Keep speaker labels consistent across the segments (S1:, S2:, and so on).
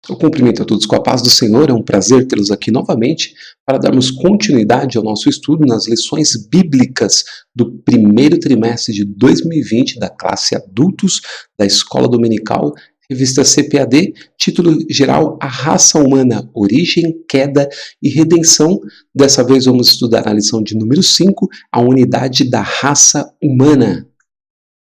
S1: Eu cumprimento a todos com a paz do Senhor, é um prazer tê-los aqui novamente para darmos continuidade ao nosso estudo nas lições bíblicas do primeiro trimestre de 2020 da classe Adultos da Escola Dominical, revista CPAD, título geral A Raça Humana, Origem, Queda e Redenção. Dessa vez vamos estudar a lição de número 5, a unidade da raça humana.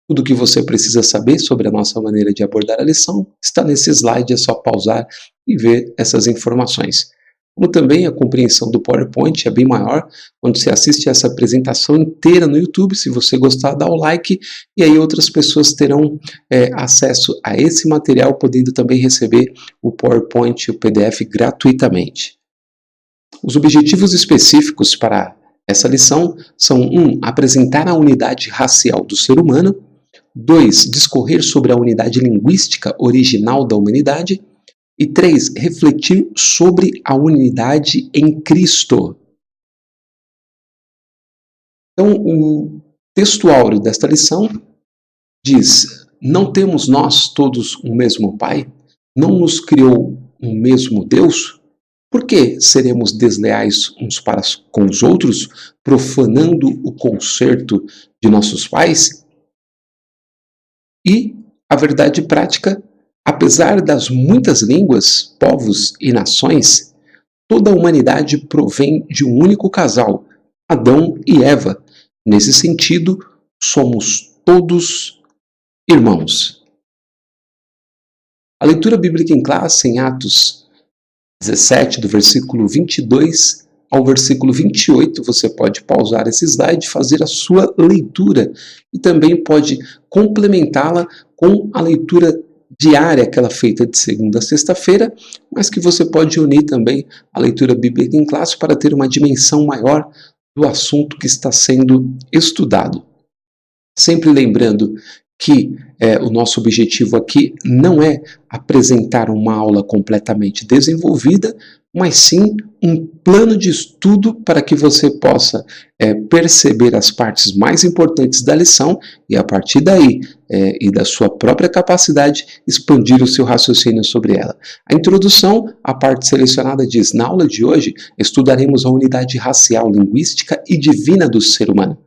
S1: Tudo o que você precisa saber sobre a nossa maneira de abordar a lição está nesse slide, é só pausar e ver essas informações. Como também a compreensão do PowerPoint é bem maior quando você assiste essa apresentação inteira no YouTube. Se você gostar, dá o like e aí outras pessoas terão acesso a esse material, podendo também receber o PowerPoint e o PDF gratuitamente. Os objetivos específicos para essa lição são 1. Apresentar a unidade racial do ser humano. 2. Discorrer sobre a unidade linguística original da humanidade. E 3. Refletir sobre a unidade em Cristo. Então, o texto áureo desta lição diz: não temos nós todos um mesmo Pai? Não nos criou um mesmo Deus? Por que seremos desleais uns para com os outros, profanando o concerto de nossos pais? E a verdade prática: apesar das muitas línguas, povos e nações, toda a humanidade provém de um único casal, Adão e Eva. Nesse sentido, somos todos irmãos. A leitura bíblica em classe em Atos 17, do versículo 22 ao versículo 28, você pode pausar esse slide, fazer a sua leitura e também pode complementá-la com a leitura diária, aquela feita de segunda a sexta-feira, mas que você pode unir também a leitura bíblica em classe para ter uma dimensão maior do assunto que está sendo estudado. Sempre lembrando que o nosso objetivo aqui não é apresentar uma aula completamente desenvolvida, mas sim um plano de estudo para que você possa perceber as partes mais importantes da lição e, a partir daí, e da sua própria capacidade, expandir o seu raciocínio sobre ela. A introdução, a parte selecionada diz: na aula de hoje, estudaremos a unidade racial, linguística e divina do ser humano.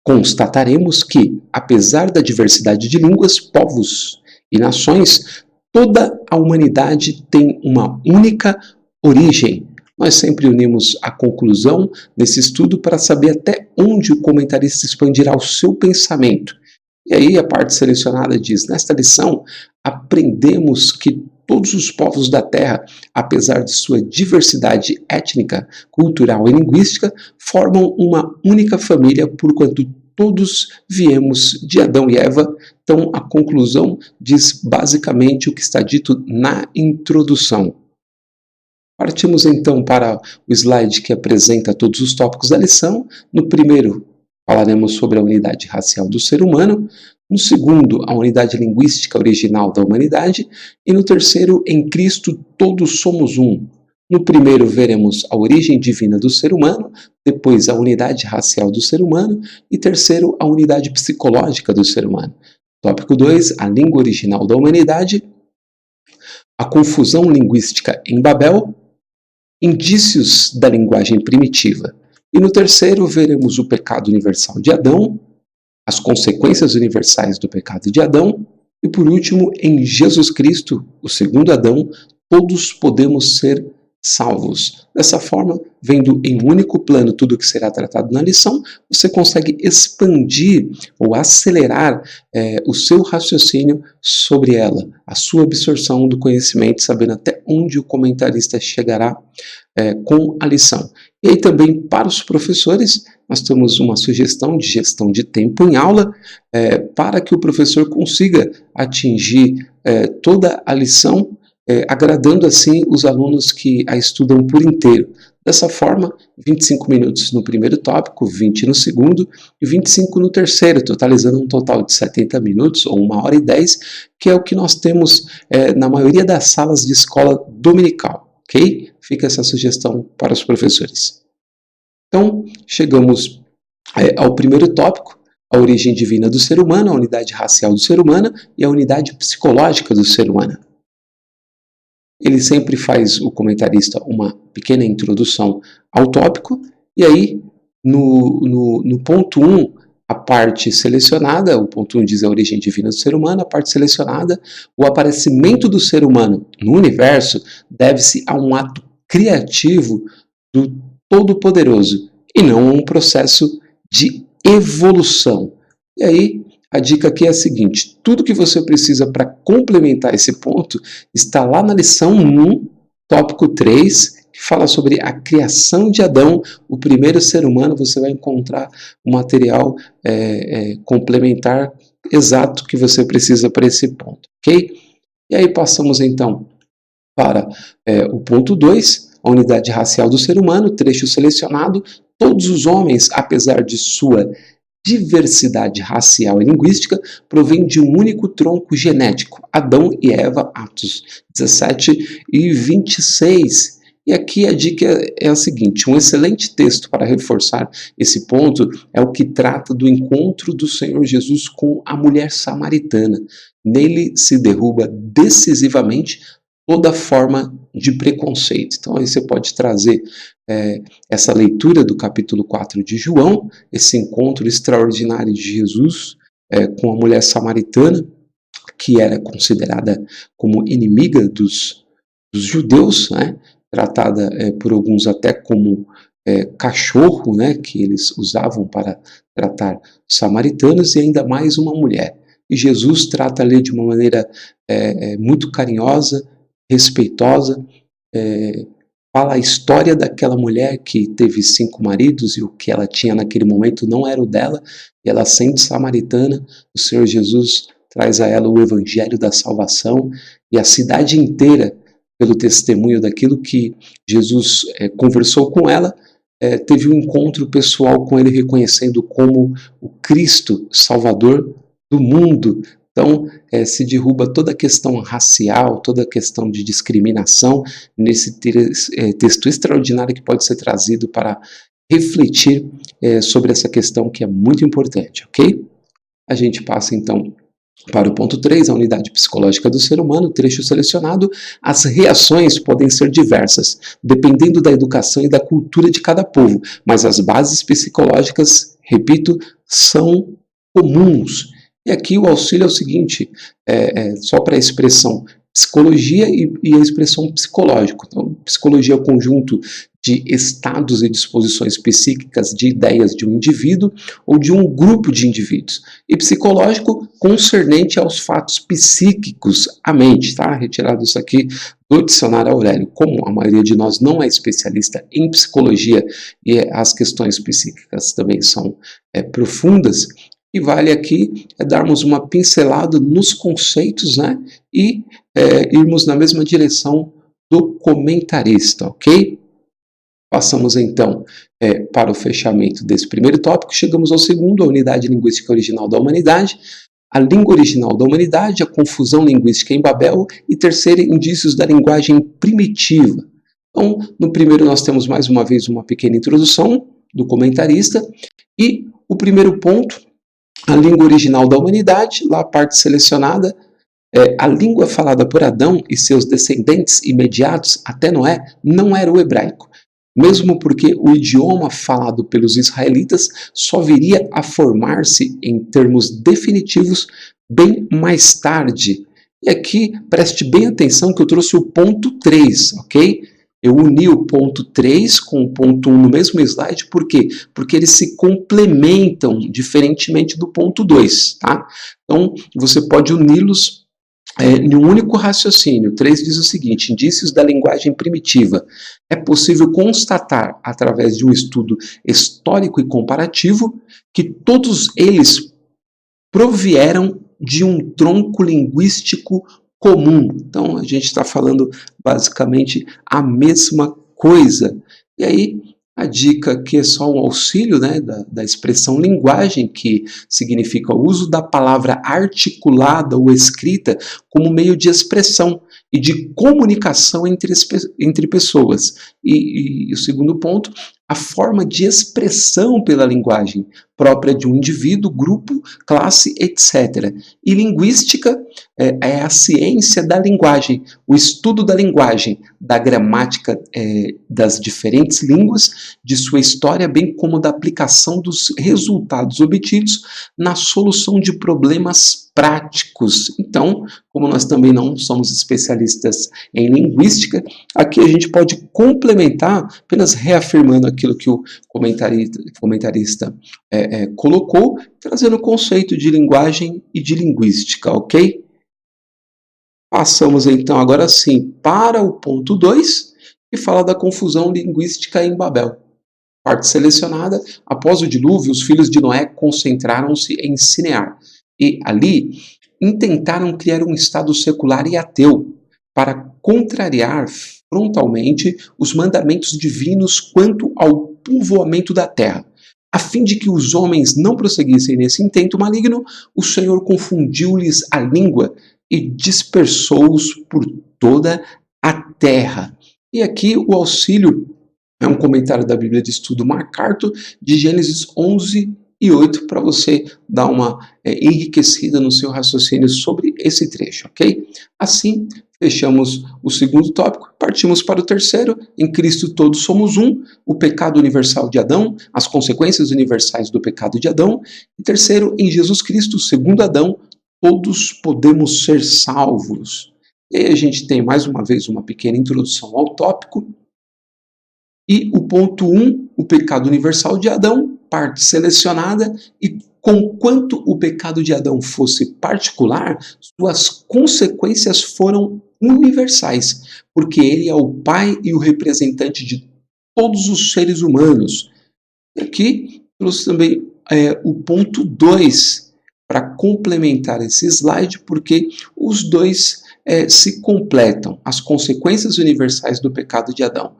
S1: Constataremos que, apesar da diversidade de línguas, povos e nações, toda a humanidade tem uma única origem. Nós sempre unimos a conclusão desse estudo para saber até onde o comentarista expandirá o seu pensamento. E aí a parte selecionada diz: nesta lição, aprendemos que todos os povos da Terra, apesar de sua diversidade étnica, cultural e linguística, formam uma única família, porquanto todos viemos de Adão e Eva. Então, a conclusão diz basicamente o que está dito na introdução. Partimos então para o slide que apresenta todos os tópicos da lição. No primeiro, falaremos sobre a unidade racial do ser humano. No segundo, a unidade linguística original da humanidade. E no terceiro, em Cristo todos somos um. No primeiro, veremos a origem divina do ser humano. Depois, a unidade racial do ser humano. E terceiro, a unidade psicológica do ser humano. Tópico 2, a língua original da humanidade. A confusão linguística em Babel. Indícios da linguagem primitiva. E no terceiro, veremos o pecado universal de Adão, as consequências universais do pecado de Adão, e por último, em Jesus Cristo, o segundo Adão, todos podemos ser salvos. Dessa forma, vendo em um único plano tudo o que será tratado na lição, você consegue expandir ou acelerar o seu raciocínio sobre ela, a sua absorção do conhecimento, sabendo até onde o comentarista chegará com a lição. E aí também, para os professores, nós temos uma sugestão de gestão de tempo em aula, para que o professor consiga atingir toda a lição, agradando assim os alunos que a estudam por inteiro. Dessa forma, 25 minutos no primeiro tópico, 20 no segundo e 25 no terceiro, totalizando um total de 70 minutos ou 1h10, que é o que nós temos na maioria das salas de escola dominical, ok? Fica essa sugestão para os professores. Então, chegamos ao primeiro tópico, a origem divina do ser humano, a unidade racial do ser humano e a unidade psicológica do ser humano. Ele sempre faz, o comentarista, uma pequena introdução ao tópico, e aí, no ponto 1, a parte selecionada, o ponto 1 diz a origem divina do ser humano, a parte selecionada, o aparecimento do ser humano no universo deve-se a um ato criativo do Todo-Poderoso, e não a um processo de evolução. E aí, a dica aqui é a seguinte: tudo que você precisa para complementar esse ponto está lá na lição 1, tópico 3, que fala sobre a criação de Adão, o primeiro ser humano. Você vai encontrar o material complementar exato que você precisa para esse ponto, ok? E aí passamos então para o ponto 2, a unidade racial do ser humano, trecho selecionado. Todos os homens, apesar de sua diversidade racial e linguística, provém de um único tronco genético, Adão e Eva, Atos 17 e 26. E aqui a dica é a seguinte: um excelente texto para reforçar esse ponto é o que trata do encontro do Senhor Jesus com a mulher samaritana. Nele se derruba decisivamente toda forma de preconceito. Então aí você pode trazer essa leitura do capítulo 4 de João, esse encontro extraordinário de Jesus com a mulher samaritana, que era considerada como inimiga dos judeus, né? Tratada por alguns até como cachorro, né? Que eles usavam para tratar samaritanos, e ainda mais uma mulher. E Jesus trata ali de uma maneira muito carinhosa, respeitosa, fala a história daquela mulher que teve 5 maridos e o que ela tinha naquele momento não era o dela, e ela, sendo samaritana, o Senhor Jesus traz a ela o evangelho da salvação, e a cidade inteira, pelo testemunho daquilo que Jesus conversou com ela, teve um encontro pessoal com ele, reconhecendo como o Cristo Salvador do mundo. Então, se derruba toda a questão racial, toda a questão de discriminação nesse texto extraordinário que pode ser trazido para refletir sobre essa questão que é muito importante, ok? A gente passa então para o ponto 3, a unidade psicológica do ser humano, trecho selecionado. As reações podem ser diversas, dependendo da educação e da cultura de cada povo, mas as bases psicológicas, repito, são comuns. E aqui o auxílio é o seguinte, só para a expressão psicologia e a expressão psicológico. Então, psicologia é o conjunto de estados e disposições psíquicas, de ideias de um indivíduo ou de um grupo de indivíduos. E psicológico, concernente aos fatos psíquicos, a mente, tá? Retirado isso aqui do dicionário Aurélio. Como a maioria de nós não é especialista em psicologia e as questões psíquicas também são profundas, e vale aqui darmos uma pincelada nos conceitos, né? E irmos na mesma direção do comentarista, ok? Passamos então para o fechamento desse primeiro tópico. Chegamos ao segundo, a unidade linguística original da humanidade, a língua original da humanidade, a confusão linguística em Babel, e terceiro, indícios da linguagem primitiva. Então, no primeiro nós temos mais uma vez uma pequena introdução do comentarista, e o primeiro ponto, a língua original da humanidade, lá a parte selecionada, a língua falada por Adão e seus descendentes imediatos até Noé não era o hebraico, mesmo porque o idioma falado pelos israelitas só viria a formar-se em termos definitivos bem mais tarde. E aqui, preste bem atenção que eu trouxe o ponto 3, ok? Eu uni o ponto 3 com o ponto 1 no mesmo slide, por quê? Porque eles se complementam diferentemente do ponto 2, tá? Então, você pode uni-los em um único raciocínio. 3 diz o seguinte: indícios da linguagem primitiva. É possível constatar, através de um estudo histórico e comparativo, que todos eles provieram de um tronco linguístico comum. Então, a gente está falando basicamente a mesma coisa. E aí, a dica aqui é só um auxílio, né, da expressão linguagem, que significa o uso da palavra articulada ou escrita como meio de expressão e de comunicação entre pessoas. E o segundo ponto, a forma de expressão pela linguagem, própria de um indivíduo, grupo, classe, etc. E linguística é a ciência da linguagem, o estudo da linguagem, da gramática das diferentes línguas, de sua história, bem como da aplicação dos resultados obtidos na solução de problemas práticos. Então, como nós também não somos especialistas em linguística, aqui a gente pode complementar, apenas reafirmando aquilo que o comentarista colocou, trazendo o conceito de linguagem e de linguística, ok? Passamos então agora sim para o ponto 2, que fala da confusão linguística em Babel. Parte selecionada: após o dilúvio, os filhos de Noé concentraram-se em Sinear, e ali intentaram criar um estado secular e ateu, para contrariar frontalmente os mandamentos divinos quanto ao povoamento da terra. A fim de que os homens não prosseguissem nesse intento maligno, o Senhor confundiu-lhes a língua e dispersou-os por toda a terra. E aqui o auxílio é um comentário da Bíblia de Estudo MacArthur, de Gênesis 11 e 8, para você dar uma enriquecida no seu raciocínio sobre esse trecho, ok? Assim, fechamos o segundo tópico, partimos para o terceiro: em Cristo todos somos um, o pecado universal de Adão, as consequências universais do pecado de Adão. E terceiro, em Jesus Cristo, segundo Adão, todos podemos ser salvos. E aí a gente tem mais uma vez uma pequena introdução ao tópico. E o ponto 1, o pecado universal de Adão, parte selecionada, e conquanto o pecado de Adão fosse particular, suas consequências foram universais, porque ele é o pai e o representante de todos os seres humanos. E aqui trouxe também o ponto 2, para complementar esse slide, porque os dois se completam, as consequências universais do pecado de Adão.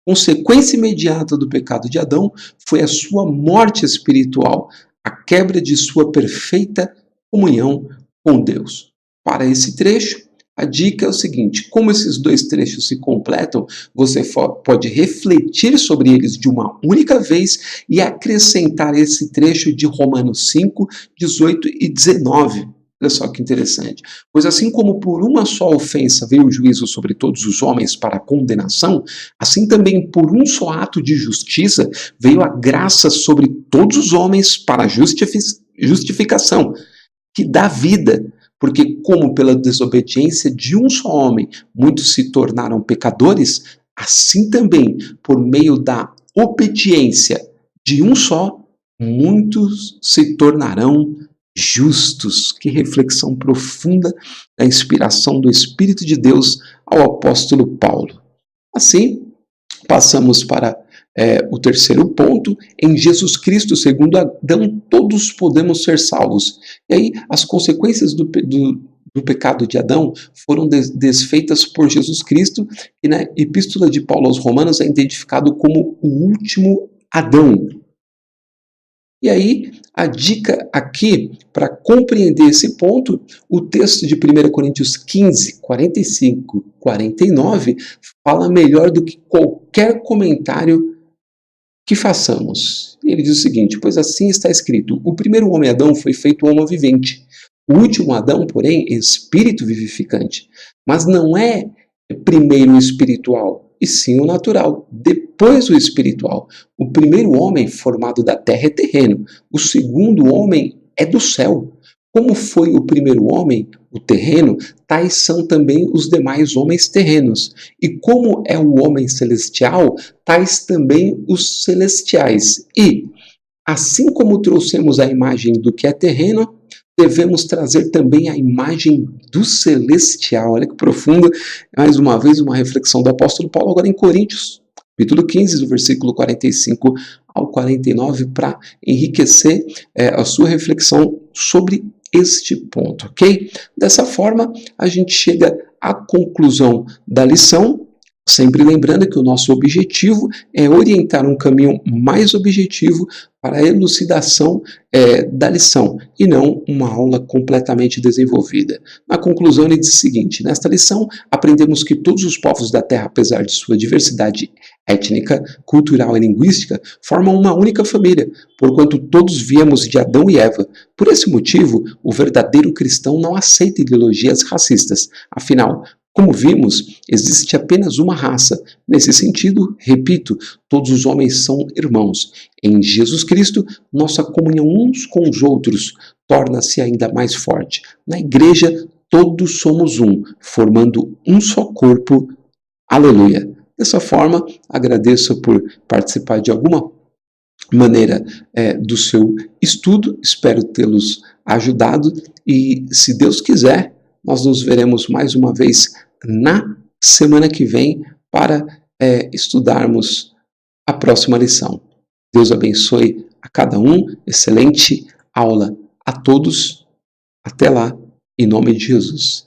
S1: Consequência imediata do pecado de Adão foi a sua morte espiritual, a quebra de sua perfeita comunhão com Deus. Para esse trecho, a dica é o seguinte: como esses dois trechos se completam, você pode refletir sobre eles de uma única vez e acrescentar esse trecho de Romanos 5, 18 e 19. Olha só que interessante. Pois assim como por uma só ofensa veio o juízo sobre todos os homens para a condenação, assim também por um só ato de justiça veio a graça sobre todos os homens para a justificação, que dá vida. Porque como pela desobediência de um só homem muitos se tornaram pecadores, assim também por meio da obediência de um só, muitos se tornarão justos. Que reflexão profunda da inspiração do Espírito de Deus ao apóstolo Paulo. Assim, passamos para o terceiro ponto: em Jesus Cristo, segundo Adão, todos podemos ser salvos. E aí, as consequências do pecado de Adão foram desfeitas por Jesus Cristo, e na Epístola de Paulo aos Romanos é identificado como o último Adão. E aí, a dica aqui, para compreender esse ponto, o texto de 1 Coríntios 15, 45, 49, fala melhor do que qualquer comentário que façamos. Ele diz o seguinte: pois assim está escrito, o primeiro homem Adão foi feito homo vivente, o último Adão, porém, espírito vivificante. Mas não é primeiro o espiritual, e sim o natural, depois o espiritual. O primeiro homem formado da terra é terreno, o segundo homem é do céu. Como foi o primeiro homem, o terreno, tais são também os demais homens terrenos. E como é o homem celestial, tais também os celestiais. E, assim como trouxemos a imagem do que é terreno, devemos trazer também a imagem do celestial. Olha que profundo, mais uma vez uma reflexão do apóstolo Paulo, agora em Coríntios, capítulo 15, do versículo 45 ao 49, para enriquecer a sua reflexão sobre este ponto, ok? Dessa forma, a gente chega à conclusão da lição, Sempre lembrando que o nosso objetivo é orientar um caminho mais objetivo para a elucidação da lição, e não uma aula completamente desenvolvida. Na conclusão, ele diz o seguinte: nesta lição, aprendemos que todos os povos da Terra, apesar de sua diversidade étnica, cultural e linguística, formam uma única família, porquanto todos viemos de Adão e Eva. Por esse motivo, o verdadeiro cristão não aceita ideologias racistas. Afinal, como vimos, existe apenas uma raça. Nesse sentido, repito, todos os homens são irmãos. Em Jesus Cristo, nossa comunhão uns com os outros torna-se ainda mais forte. Na igreja, todos somos um, formando um só corpo. Aleluia! Dessa forma, agradeço por participar de alguma maneira do seu estudo, espero tê-los ajudado e, se Deus quiser, nós nos veremos mais uma vez na semana que vem para estudarmos a próxima lição. Deus abençoe a cada um, excelente aula a todos, até lá, em nome de Jesus.